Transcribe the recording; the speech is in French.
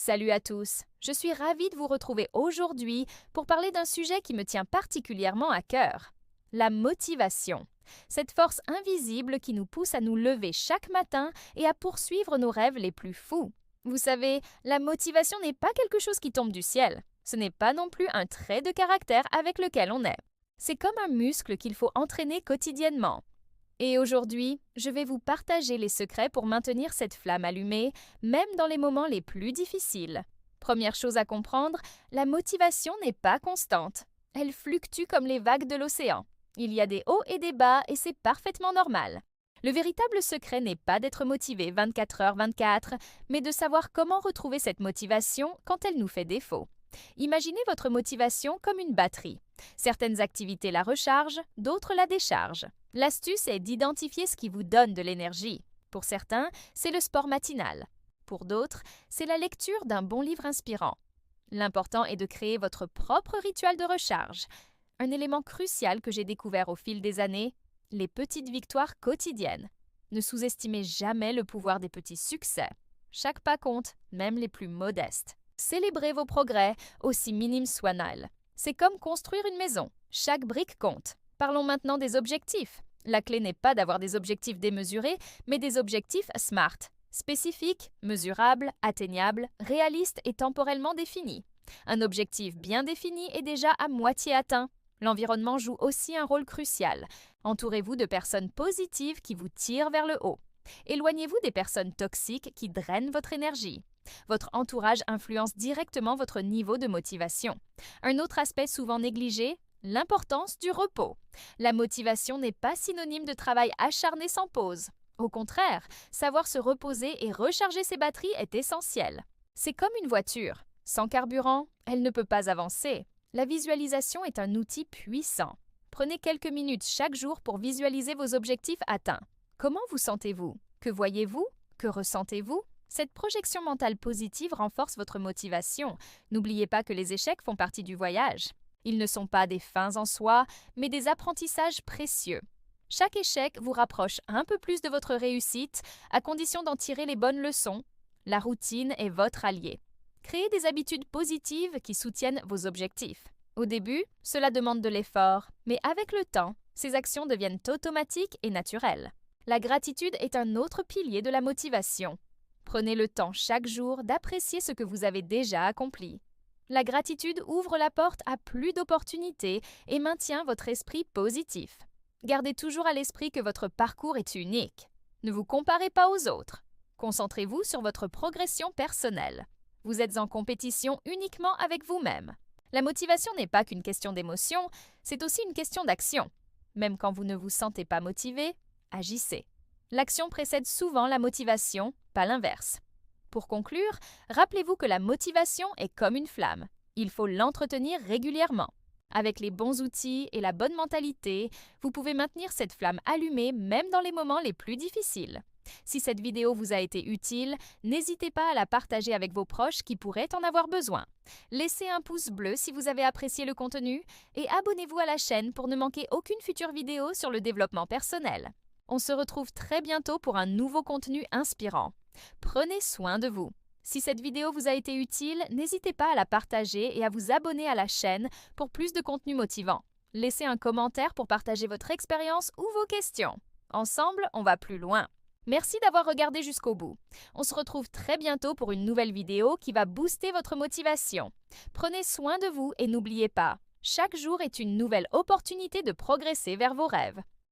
Salut à tous, je suis ravie de vous retrouver aujourd'hui pour parler d'un sujet qui me tient particulièrement à cœur, la motivation. Cette force invisible qui nous pousse à nous lever chaque matin et à poursuivre nos rêves les plus fous. Vous savez, la motivation n'est pas quelque chose qui tombe du ciel. Ce n'est pas non plus un trait de caractère avec lequel on est. C'est comme un muscle qu'il faut entraîner quotidiennement. Et aujourd'hui, je vais vous partager les secrets pour maintenir cette flamme allumée, même dans les moments les plus difficiles. Première chose à comprendre, la motivation n'est pas constante. Elle fluctue comme les vagues de l'océan. Il y a des hauts et des bas et c'est parfaitement normal. Le véritable secret n'est pas d'être motivé 24h/24, mais de savoir comment retrouver cette motivation quand elle nous fait défaut. Imaginez votre motivation comme une batterie. Certaines activités la rechargent, d'autres la déchargent. L'astuce est d'identifier ce qui vous donne de l'énergie. Pour certains, c'est le sport matinal. Pour d'autres, c'est la lecture d'un bon livre inspirant. L'important est de créer votre propre rituel de recharge. Un élément crucial que j'ai découvert au fil des années, les petites victoires quotidiennes. Ne sous-estimez jamais le pouvoir des petits succès. Chaque pas compte, même les plus modestes. Célébrez vos progrès, aussi minimes soient-ils. C'est comme construire une maison. Chaque brique compte. Parlons maintenant des objectifs. La clé n'est pas d'avoir des objectifs démesurés, mais des objectifs SMART. Spécifiques, mesurables, atteignables, réalistes et temporellement définis. Un objectif bien défini est déjà à moitié atteint. L'environnement joue aussi un rôle crucial. Entourez-vous de personnes positives qui vous tirent vers le haut. Éloignez-vous des personnes toxiques qui drainent votre énergie. Votre entourage influence directement votre niveau de motivation. Un autre aspect souvent négligé, l'importance du repos. La motivation n'est pas synonyme de travail acharné sans pause. Au contraire, savoir se reposer et recharger ses batteries est essentiel. C'est comme une voiture. Sans carburant, elle ne peut pas avancer. La visualisation est un outil puissant. Prenez quelques minutes chaque jour pour visualiser vos objectifs atteints. Comment vous sentez-vous? Que voyez-vous? Que ressentez-vous? Cette projection mentale positive renforce votre motivation. N'oubliez pas que les échecs font partie du voyage. Ils ne sont pas des fins en soi, mais des apprentissages précieux. Chaque échec vous rapproche un peu plus de votre réussite, à condition d'en tirer les bonnes leçons. La routine est votre allié. Créez des habitudes positives qui soutiennent vos objectifs. Au début, cela demande de l'effort, mais avec le temps, ces actions deviennent automatiques et naturelles. La gratitude est un autre pilier de la motivation. Prenez le temps chaque jour d'apprécier ce que vous avez déjà accompli. La gratitude ouvre la porte à plus d'opportunités et maintient votre esprit positif. Gardez toujours à l'esprit que votre parcours est unique. Ne vous comparez pas aux autres. Concentrez-vous sur votre progression personnelle. Vous êtes en compétition uniquement avec vous-même. La motivation n'est pas qu'une question d'émotion, c'est aussi une question d'action. Même quand vous ne vous sentez pas motivé, agissez. L'action précède souvent la motivation, pas l'inverse. Pour conclure, rappelez-vous que la motivation est comme une flamme. Il faut l'entretenir régulièrement. Avec les bons outils et la bonne mentalité, vous pouvez maintenir cette flamme allumée même dans les moments les plus difficiles. Si cette vidéo vous a été utile, n'hésitez pas à la partager avec vos proches qui pourraient en avoir besoin. Laissez un pouce bleu si vous avez apprécié le contenu et abonnez-vous à la chaîne pour ne manquer aucune future vidéo sur le développement personnel. On se retrouve très bientôt pour un nouveau contenu inspirant. Prenez soin de vous. Si cette vidéo vous a été utile, n'hésitez pas à la partager et à vous abonner à la chaîne pour plus de contenu motivant. Laissez un commentaire pour partager votre expérience ou vos questions. Ensemble, on va plus loin. Merci d'avoir regardé jusqu'au bout. On se retrouve très bientôt pour une nouvelle vidéo qui va booster votre motivation. Prenez soin de vous et n'oubliez pas, chaque jour est une nouvelle opportunité de progresser vers vos rêves.